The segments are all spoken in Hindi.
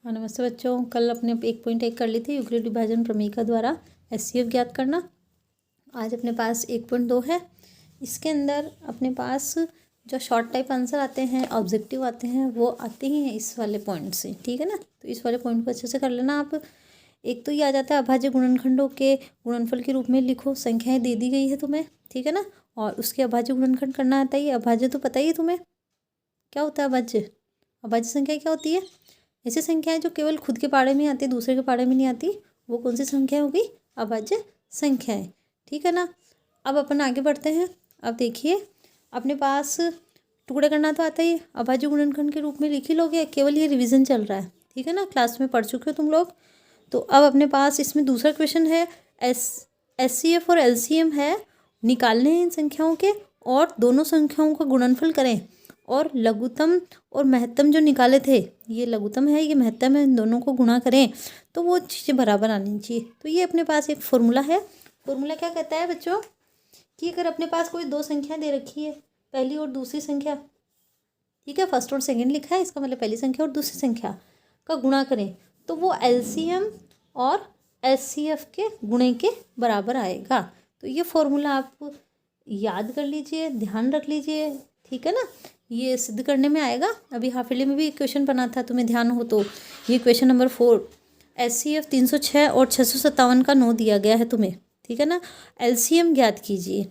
हाँ नमस्ते बच्चों, कल अपने 1.1 कर ली थी यूक्लिड विभाजन प्रमेय द्वारा एचसीएफ ज्ञात करना। आज अपने पास 1.2 है। इसके अंदर अपने पास जो शॉर्ट टाइप आंसर आते हैं, ऑब्जेक्टिव आते हैं, वो आते ही हैं इस वाले पॉइंट से। ठीक है ना, तो इस वाले पॉइंट को अच्छे से कर लेना आप। एक तो ये आ जाता है अभाज्य गुणनखंडों के गुणनफल के रूप में लिखो, संख्याएं दे दी गई है तुम्हें। ठीक है ना, और उसके अभाज्य गुणनखंड करना आता है। अभाज्य तो पता ही है तुम्हें क्या होता है। अभाज्य संख्या क्या होती है? ऐसी संख्याएं जो केवल खुद के पाड़े में आती है, दूसरे के पाड़े में नहीं आती, वो कौन सी संख्या होगी? अभाज्य संख्याएं। ठीक है ना, अब अपन आगे बढ़ते हैं। अब देखिए, अपने पास टुकड़े करना तो आता ही है, अभाज्य गुणनखंड के रूप में लिख ही लोगे, केवल ये रिवीजन चल रहा है। ठीक है ना, क्लास में पढ़ चुके हो तुम लोग। तो अब अपने पास इसमें दूसरा क्वेश्चन है, एचसीएफ और एलसीएम है, निकालने हैं इन संख्याओं के और दोनों संख्याओं का गुणनफल करें और लघुत्तम और महत्तम जो निकाले थे, ये लघुत्तम है ये महत्तम है, इन दोनों को गुणा करें तो वो चीज़ें बराबर आनी चाहिए। तो ये अपने पास एक फॉर्मूला है। फॉर्मूला क्या कहता है बच्चों कि अगर अपने पास कोई दो संख्या दे रखी है, पहली और दूसरी संख्या, ठीक है, फर्स्ट और सेकंड लिखा है, इसका मतलब पहली संख्या और दूसरी संख्या का गुणा करें तो वो एलसीएम और एचसीएफ के गुणे के बराबर आएगा। तो ये फॉर्मूला आप याद कर लीजिए, ध्यान रख लीजिए। ठीक है ना, ये सिद्ध करने में आएगा। अभी हाफ ईयरली में भी एक क्वेश्चन बना था, तुम्हें ध्यान हो तो। ये क्वेश्चन नंबर 4, एचसीएफ 306 और 657 का 9 दिया गया है तुम्हें। ठीक है ना, एलसीएम ज्ञात कीजिए।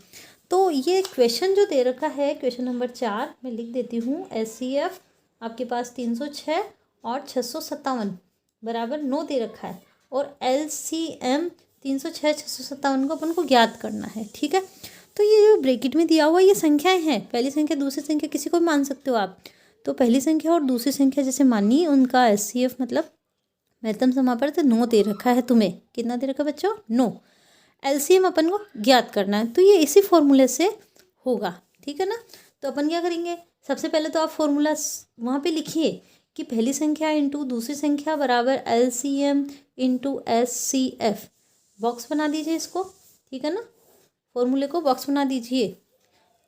तो ये क्वेश्चन जो दे रखा है, क्वेश्चन नंबर 4 मैं लिख देती हूँ। एचसीएफ आपके पास 306 और 657 बराबर 9 दे रखा है, और एलसीएम 306 657 को अपन को ज्ञात करना है। ठीक है, तो ये जो ब्रैकेट में दिया हुआ ये संख्याएं हैं, पहली संख्या दूसरी संख्या किसी को भी मान सकते हो आप। तो पहली संख्या और दूसरी संख्या जैसे मानी, उनका एचसीएफ मतलब महत्तम समापवर्त 9 दे रखा है तुम्हें। कितना दे रखा है बच्चों? 9। एलसीएम अपन को ज्ञात करना है, तो ये इसी फॉर्मूले से होगा। ठीक है ना, तो अपन क्या करेंगे, सबसे पहले तो आप फॉर्मूला वहाँ पे लिखिए कि पहली संख्या इंटू दूसरी संख्या बराबर एलसीएम इंटू एचसीएफ। बॉक्स बना दीजिए इसको। ठीक है ना, फॉर्मूले को बॉक्स बना दीजिए।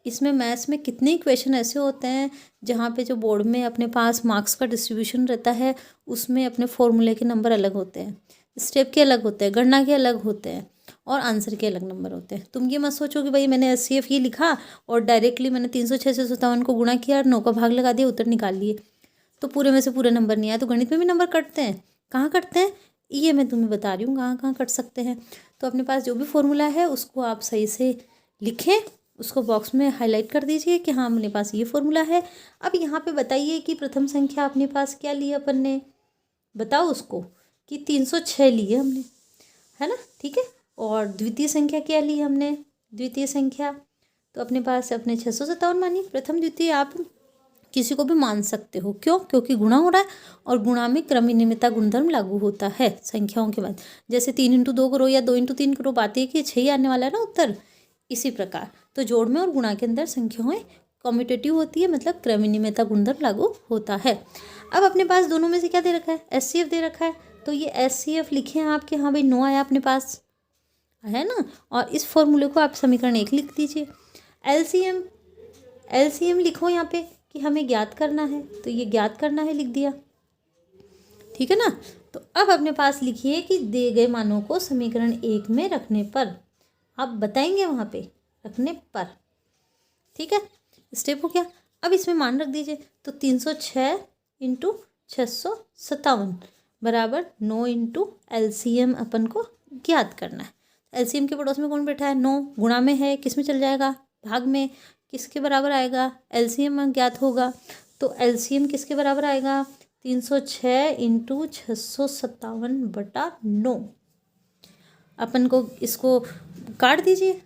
इसमें मैथ्स में कितने क्वेश्चन ऐसे होते हैं जहाँ पे जो बोर्ड में अपने पास मार्क्स का डिस्ट्रीब्यूशन रहता है, उसमें अपने फॉर्मूले के नंबर अलग होते हैं, स्टेप के अलग होते हैं, गणना के अलग होते हैं, और आंसर के अलग नंबर होते हैं। तुम ये मत सोचो कि भाई मैंने एचसीएफ ये लिखा और डायरेक्टली मैंने 306 से 57 को गुणा किया और 9 का भाग लगा दिया, उत्तर निकाल लिए, तो पूरे में से पूरे नंबर नहीं आए। तो गणित में भी नंबर कटते हैं। कहाँ कटते हैं ये मैं तुम्हें बता रही हूँ, कहाँ कहाँ कट सकते हैं। तो अपने पास जो भी फॉर्मूला है उसको आप सही से लिखें, उसको बॉक्स में हाईलाइट कर दीजिए कि हाँ अपने पास ये फॉर्मूला है। अब यहाँ पे बताइए कि प्रथम संख्या अपने पास क्या ली अपन ने, बताओ उसको, कि 306 ली है हमने, है ना। ठीक है, और द्वितीय संख्या क्या ली हमने? द्वितीय संख्या तो अपने पास अपने 657 मानी। प्रथम द्वितीय आप किसी को भी मान सकते हो, क्यों? क्योंकि गुणा हो रहा है और गुणा में क्रमनियमितता गुणधर्म लागू होता है संख्याओं के बाद। जैसे 3x2 करो या 2x3 करो, बात है कि 6 ही आने वाला है ना उत्तर। इसी प्रकार तो जोड़ में और गुणा के अंदर संख्याएं कम्यूटेटिव होती है, मतलब क्रमनियमितता गुणधर्म लागू होता है। अब अपने पास दोनों में से क्या दे रखा है? एचसीएफ दे रखा है, तो ये एचसीएफ लिखे हैं आपके। हाँ भाई 9 आया अपने पास, है ना। और इस फॉर्मूले को आप समीकरण 1 लिख दीजिए। एलसीएम लिखो यहाँ पे कि हमें ज्ञात करना है, तो ये ज्ञात करना है लिख दिया। ठीक है ना, तो अब अपने पास लिखिए कि दिए गए मानों को समीकरण 1 में रखने पर, आप बताएंगे वहाँ पे रखने पर। ठीक है, स्टेप हो गया। अब इसमें मान रख दीजिए, तो 306 इंटू 657 बराबर 9 इंटू एलसीएम अपन को ज्ञात करना है। एलसीएम के पड़ोस में कौन बैठा है? 9। गुणा में है, किस में चल जाएगा? भाग में। किसके बराबर आएगा? एलसीएम ज्ञात होगा, तो एलसीएम किसके बराबर आएगा? 306 इंटू 657 बटा 9। अपन को इसको काट दीजिए।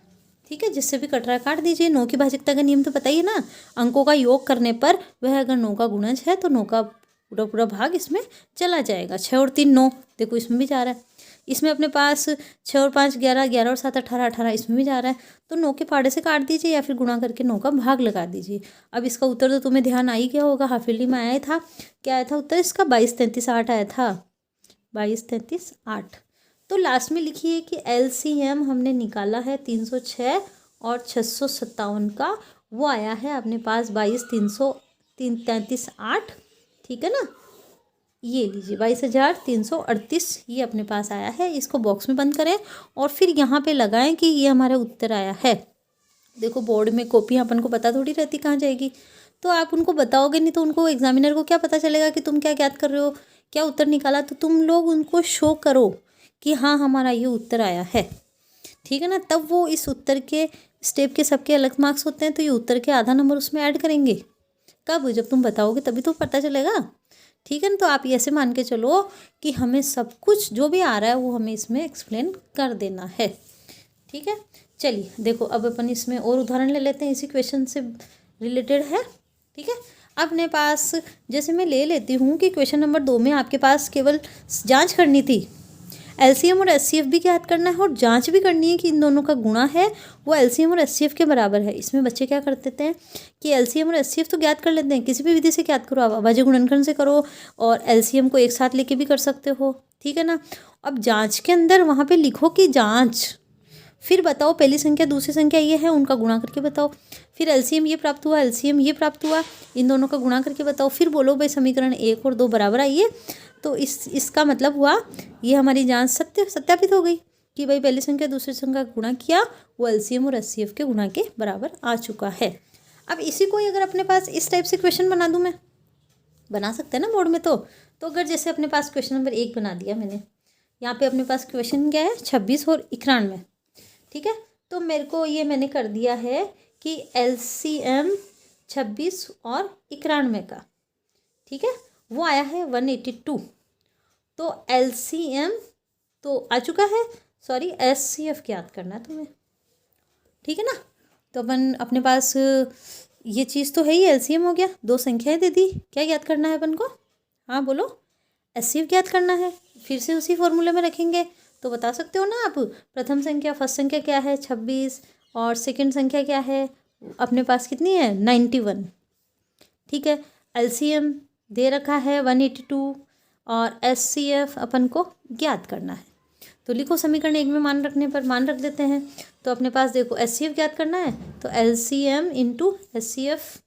ठीक है, जिससे भी कट रहा है काट दीजिए। 9 की भाजकता का नियम तो पता ही है ना, अंकों का योग करने पर वह अगर 9 का गुणज है तो 9 का पूरा पूरा भाग इसमें चला जाएगा। 6 और 3 9, देखो इसमें भी जा रहा है। इसमें अपने पास 6 और 5 11, 11 और 7 18, 18 इसमें भी जा रहा है। तो 9 के पाड़े से काट दीजिए या फिर गुणा करके 9 का भाग लगा दीजिए। अब इसका उत्तर तो तुम्हें ध्यान आ ही गया होगा, हाफ ईयरली में आया था। क्या आया था उत्तर इसका? 22 33 8 आया था, 22 33 8। तो लास्ट में लिखिए कि एलसीएम हमने निकाला है 306 और 657 का, वो आया है अपने पास 22 33 8। ठीक है ना, ये लीजिए 22,338 ये अपने पास आया है। इसको बॉक्स में बंद करें और फिर यहाँ पे लगाएं कि ये हमारा उत्तर आया है। देखो बोर्ड में कॉपियाँ अपन को पता थोड़ी रहती कहाँ जाएगी, तो आप उनको बताओगे नहीं तो उनको एग्जामिनर को क्या पता चलेगा कि तुम क्या ज्ञात कर रहे हो, क्या उत्तर निकाला। तो तुम लोग उनको शो करो कि हाँ हमारा ये उत्तर आया है, ठीक है ना। तब वो इस उत्तर के स्टेप के सबके अलग मार्क्स होते हैं, तो ये उत्तर के आधा नंबर उसमें ऐड करेंगे। कब? जब तुम बताओगे तभी तो पता चलेगा, ठीक है ना। तो आप ऐसे मान के चलो कि हमें सब कुछ जो भी आ रहा है वो हमें इसमें एक्सप्लेन कर देना है, ठीक है। चलिए देखो अब अपन इसमें और उदाहरण ले लेते हैं, इसी क्वेश्चन से रिलेटेड है, ठीक है। अपने पास जैसे मैं ले लेती हूँ कि क्वेश्चन नंबर 2 में आपके पास केवल जांच करनी थी, एलसीएम और एचसीएफ भी ज्ञात करना है और जांच भी करनी है कि इन दोनों का गुणा है वो एलसीएम और एचसीएफ के बराबर है। इसमें बच्चे क्या कर देते हैं कि एलसीएम और एचसीएफ तो ज्ञात कर लेते हैं, किसी भी विधि से ज्ञात करो, आप अभाज्य गुणनखंड से करो और एलसीएम को एक साथ लेके भी कर सकते हो, ठीक है ना। अब जाँच के अंदर वहाँ पर लिखो कि जाँच, फिर बताओ पहली संख्या दूसरी संख्या ये है, उनका गुणा करके बताओ। फिर एलसीएम ये प्राप्त हुआ, एलसीएम ये प्राप्त हुआ, इन दोनों का गुणा करके बताओ। फिर बोलो भाई समीकरण 1 और 2 बराबर आइए। तो इसका मतलब हुआ ये हमारी जांच सत्यापित हो गई कि भाई पहली संख्या दूसरी संख्या का गुणा किया वो एलसीएम और एचसीएफ के गुणा के बराबर आ चुका है। अब इसी को अगर अपने पास इस टाइप से क्वेश्चन बना दूँ, मैं बना सकते हैं ना बोर्ड में। तो अगर जैसे अपने पास क्वेश्चन नंबर 1 बना दिया मैंने, यहाँ पे अपने पास क्वेश्चन क्या है 26 और 91, ठीक है। तो मेरे को ये मैंने कर दिया है कि एलसीएम 26 और 91 का, ठीक है, वो आया है 182। तो एलसीएम तो आ चुका है, सॉरी एचसीएफ ज्ञात करना है तुम्हें, ठीक है ना। तो अपन अपने पास ये चीज़ तो है ही, एलसीएम हो गया, 2 संख्याएं दे दी, क्या ज्ञात करना है अपन को? हाँ बोलो, एचसीएफ ज्ञात करना है। फिर से उसी फॉर्मूले में रखेंगे तो बता सकते हो ना आप, प्रथम संख्या फर्स्ट संख्या क्या है 26 और सेकंड संख्या क्या है अपने पास कितनी है 91, ठीक है। एलसीएम दे रखा है 182 और एचसीएफ अपन को ज्ञात करना है। तो लिखो समीकरण 1 में मान रखने पर मान रख देते हैं। तो अपने पास देखो एचसीएफ ज्ञात करना है तो LCM into HCF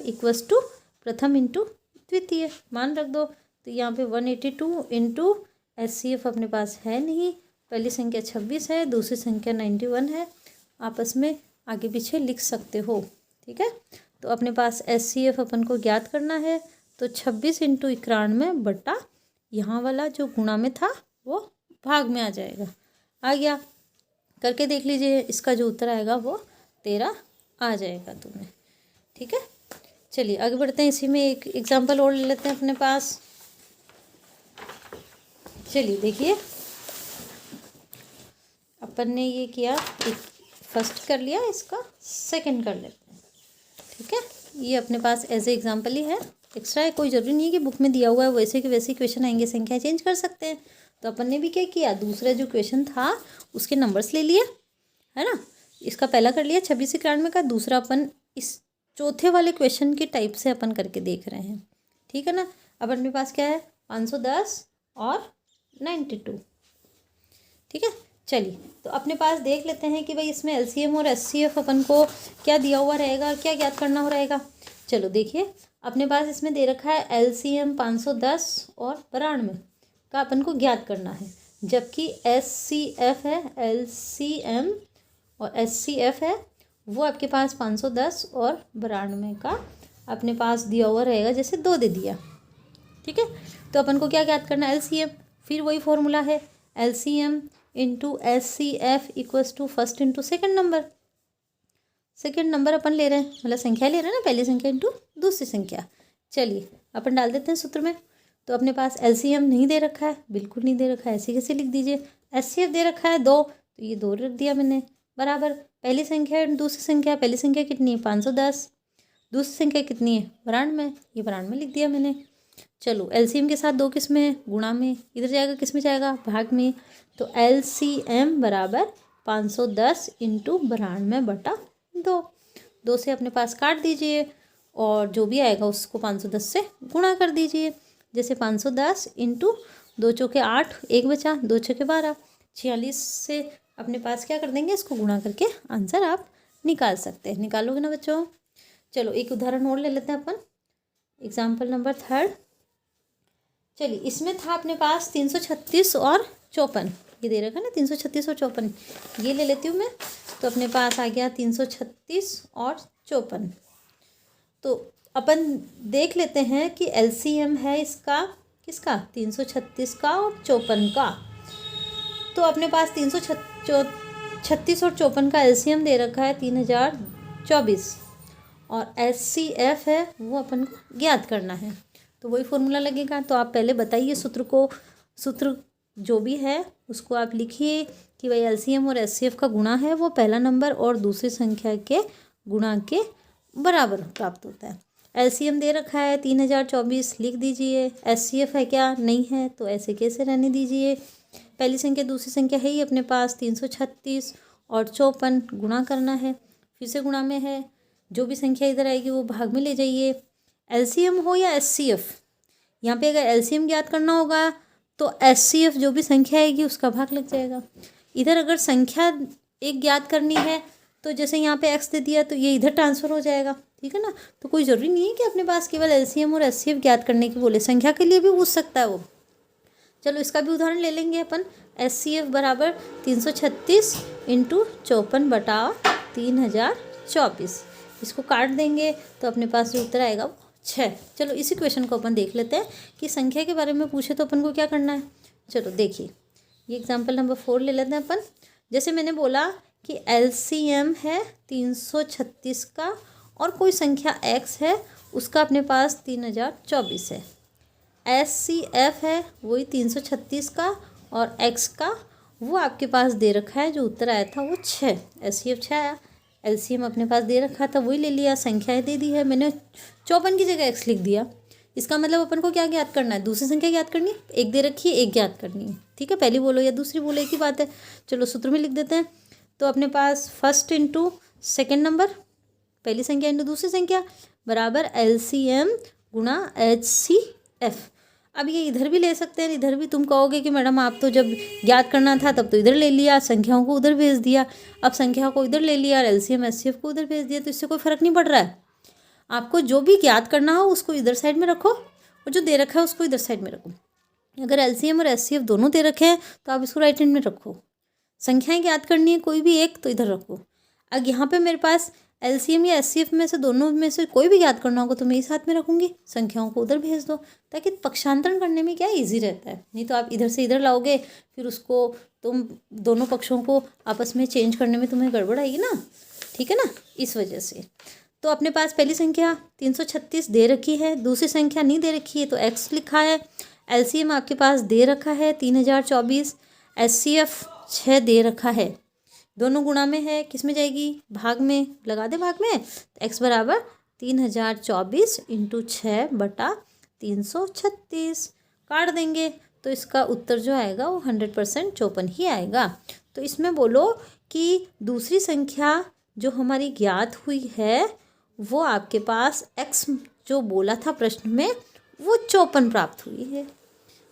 equals to प्रथम इंटू द्वितीय, मान रख दो। तो यहाँ पे 182 इंटू एचसीएफ अपने पास है नहीं, पहली संख्या 26 है, दूसरी संख्या 91 है, आपस में आगे पीछे लिख सकते हो, ठीक है। तो अपने पास एचसीएफ अपन को ज्ञात करना है तो 26 इंटू 91 बटा यहाँ वाला जो गुणा में था वो भाग में आ जाएगा, आ गया। करके देख लीजिए, इसका जो उत्तर आएगा वो 13 आ जाएगा तुम्हें, ठीक है। चलिए आगे बढ़ते हैं, इसी में एक एग्जाम्पल और ले लेते हैं अपने पास। चलिए देखिए अपन ने ये किया, एक फर्स्ट कर लिया, इसका सेकंड कर लेते हैं, ठीक है। ये अपने पास एज ए एग्जाम्पल ही है, एक्स्ट्रा है, कोई ज़रूरी नहीं है कि बुक में दिया हुआ है वैसे के वैसे क्वेश्चन आएंगे, संख्याएं चेंज कर सकते हैं। तो अपन ने भी क्या किया, दूसरा जो क्वेश्चन था उसके नंबर्स ले लिए, है ना। इसका पहला कर लिया 26 से 91 का, दूसरा अपन इस चौथे वाले क्वेश्चन के टाइप से अपन करके देख रहे हैं, ठीक है ना। अब अपने पास क्या है 510 और 92, ठीक है। चलिए तो अपने पास देख लेते हैं कि भाई इसमें एलसीएम और एचसीएफ अपन को क्या दिया हुआ रहेगा, क्या ज्ञात करना हो रहेगा। चलो देखिए अपने पास इसमें दे रखा है एलसीएम 510 और 92 का अपन को ज्ञात करना है, जबकि एचसीएफ है, एलसीएम और एचसीएफ है वो आपके पास 510 और 92 का अपने पास दिया हुआ रहेगा, जैसे 2 दे दिया, ठीक है। तो अपन को क्या ज्ञात करना है एलसीएम, फिर वही फॉर्मूला है LCM into HCF equals to first into second number, second number अपन ले रहे हैं मतलब संख्या ले रहे हैं ना, पहली संख्या इंटू दूसरी संख्या। चलिए अपन डाल देते हैं सूत्र में। तो अपने पास एलसीएम नहीं दे रखा है, बिल्कुल नहीं दे रखा है, ऐसे कैसे लिख दीजिए। एचसीएफ दे रखा है 2, तो ये 2 रख दिया मैंने, बराबर पहली संख्या दूसरी संख्या, पहली संख्या कितनी है 510, दूसरी संख्या कितनी है 92, ये 92 लिख दिया मैंने। चलो एलसीएम के साथ 2 किस में है, गुणा में, इधर जाएगा किस में जाएगा भाग में। तो एलसीएम बराबर 510 इंटू 92 बटा 2, 2 से अपने पास काट दीजिए और जो भी आएगा उसको 510 से गुणा कर दीजिए। जैसे 510 इंटू 2 चौके 8, 1 बचा, 2 छके 12, 46 से अपने पास क्या कर देंगे, इसको गुणा करके आंसर आप निकाल सकते हैं। निकालोगे ना बच्चों। चलो एक उदाहरण और ले लेते हैं अपन, एग्जाम्पल नंबर 3। चलिए, इसमें था अपने पास 336 और 54, ये दे रखा है ना 336 और 54, ये ले लेती हूँ मैं। तो अपने पास आ गया 336 और 54। तो अपन देख लेते हैं कि एलसीएम है इसका किसका, 336 का और 54 का। तो अपने पास 336 और 54 का एलसीएम दे रखा है 3024, और एचसीएफ है वो अपन को ज्ञात करना है। तो वही फॉर्मूला लगेगा। तो आप पहले बताइए सूत्र जो भी है उसको आप लिखिए कि भाई एलसीएम और एचसीएफ का गुणा है वो पहला नंबर और दूसरी संख्या के गुणा के बराबर प्राप्त होता है। एलसीएम दे रखा है 3024, लिख दीजिए। एचसीएफ है क्या, नहीं है, तो ऐसे कैसे रहने दीजिए। पहली संख्या दूसरी संख्या है ही अपने पास 336 और 54, गुणा करना है, फिर से गुणा में है, जो भी संख्या इधर आएगी वो भाग में ले जाइए। एलसीएम हो या एचसीएफ, यहाँ पे अगर एलसीएम ज्ञात करना होगा तो एचसीएफ जो भी संख्या आएगी उसका भाग लग जाएगा। इधर अगर संख्या एक ज्ञात करनी है तो जैसे यहाँ पे एक्स दे दिया तो ये इधर ट्रांसफ़र हो जाएगा, ठीक है ना। तो कोई ज़रूरी नहीं है कि अपने पास केवल एलसीएम और एचसीएफ ज्ञात करने की बोले, संख्या के लिए भी पूछ सकता है वो। चलो इसका भी उदाहरण ले लेंगे अपन। एचसीएफ बराबर 336 इंटू 54/3024, इसको काट देंगे तो अपने पास जो उत्तर आएगा वो 6। चलो इसी क्वेश्चन को अपन देख लेते हैं कि संख्या के बारे में पूछे तो अपन को क्या करना है। चलो देखिए, ये एग्जाम्पल नंबर 4 ले लेते हैं अपन। जैसे मैंने बोला कि एलसीएम है 336 का और कोई संख्या एक्स है उसका अपने पास 3024 है। एचसीएफ है वही 336 का और एक्स का वो आपके पास दे रखा है, जो उत्तर आया था वो 6, एचसीएफ 6 आया। एलसीएम अपने पास दे रखा था वही ले लिया, संख्याएं दे दी है मैंने, 54 की जगह एक्स लिख दिया। इसका मतलब अपन को क्या ज्ञात करना है, दूसरी संख्या ज्ञात करनी है, एक दे रखी है एक ज्ञात करनी है, ठीक है। पहली बोलो या दूसरी बोलो एक ही बात है। चलो सूत्र में लिख देते हैं। तो अपने पास फर्स्ट इंटू सेकेंड नंबर, पहली संख्या इंटू दूसरी संख्या बराबर एलसीएम गुणा एचसीएफ। अब ये इधर भी ले सकते हैं, इधर भी तुम कहोगे कि मैडम आप तो जब ज्ञात करना था तब तो इधर ले लिया, संख्याओं को उधर भेज दिया, अब संख्या को इधर ले लिया और एलसीएम एचसीएफ को उधर भेज दिया, तो इससे कोई फ़र्क नहीं पड़ रहा है। आपको जो भी ज्ञात करना हो उसको इधर साइड में रखो और जो दे रखा है उसको इधर साइड में रखो। अगर एलसीएम और एचसीएफ दोनों दे रखे हैं तो आप इसको राइट हैंड में रखो। संख्याएँ ज्ञात करनी है कोई भी एक तो इधर रखो। अब यहाँ पर मेरे पास एलसीएम या एचसीएफ में से दोनों में से कोई भी याद करना होगा तो मैं इस हाथ में रखूँगी, संख्याओं को उधर भेज दो, ताकि पक्षांतरण करने में क्या इजी रहता है। नहीं तो आप इधर से इधर लाओगे फिर उसको तुम दोनों पक्षों को आपस में चेंज करने में तुम्हें गड़बड़ आएगी ना, ठीक है ना, इस वजह से। तो अपने पास पहली संख्या 336 दे रखी है, दूसरी संख्या नहीं दे रखी है तो एक्स लिखा है। एलसीएम आपके पास दे रखा है 3024, एचसीएफ 6 दे रखा है, दोनों गुणा में है, किस में जाएगी, भाग में, लगा दे भाग में। एक्स बराबर 3024 इंटू 6/336, काट देंगे तो इसका उत्तर जो आएगा वो 100% 54 ही आएगा। तो इसमें बोलो कि दूसरी संख्या जो हमारी ज्ञात हुई है वो आपके पास एक्स जो बोला था प्रश्न में वो 54 प्राप्त हुई है,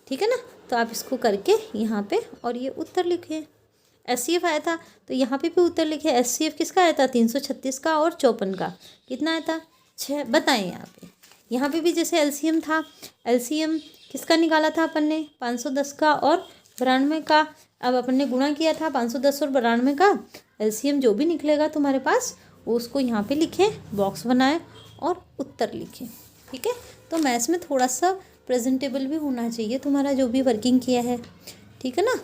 ठीक है ना। तो आप इसको करके यहाँ पे और ये उत्तर लिखिए। एचसीएफ आया था तो यहाँ पे भी उत्तर लिखे। एचसीएफ किसका आया था, 336 का और 54 का, कितना आया था, 6। बताएं यहाँ पे भी जैसे एलसीएम था, एलसीएम किसका निकाला था अपन ने, 510 का और 92 का। अब अपन ने गुणा किया था 510 और 92 का। एलसीएम जो भी निकलेगा तुम्हारे पास वो उसको यहाँ पे लिखें, बॉक्स बनाएं और उत्तर लिखें, ठीक है। तो मैथ्स में थोड़ा सा प्रेजेंटेबल भी होना चाहिए तुम्हारा जो भी वर्किंग किया है, ठीक है ना,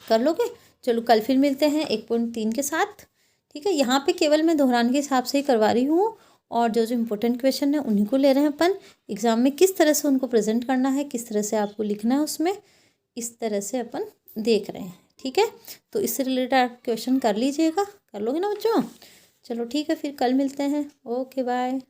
कर लोगे। चलो कल फिर मिलते हैं 1.3 के साथ, ठीक है। यहाँ पे केवल मैं दोहरान के हिसाब से ही करवा रही हूँ और जो जो इम्पोर्टेंट क्वेश्चन है उन्हीं को ले रहे हैं अपन। एग्ज़ाम में किस तरह से उनको प्रेजेंट करना है, किस तरह से आपको लिखना है उसमें, इस तरह से अपन देख रहे हैं, ठीक है। तो इससे रिलेटेड आप क्वेश्चन कर लीजिएगा, कर लोगे ना बच्चों। चलो ठीक है, फिर कल मिलते हैं। Okay bye.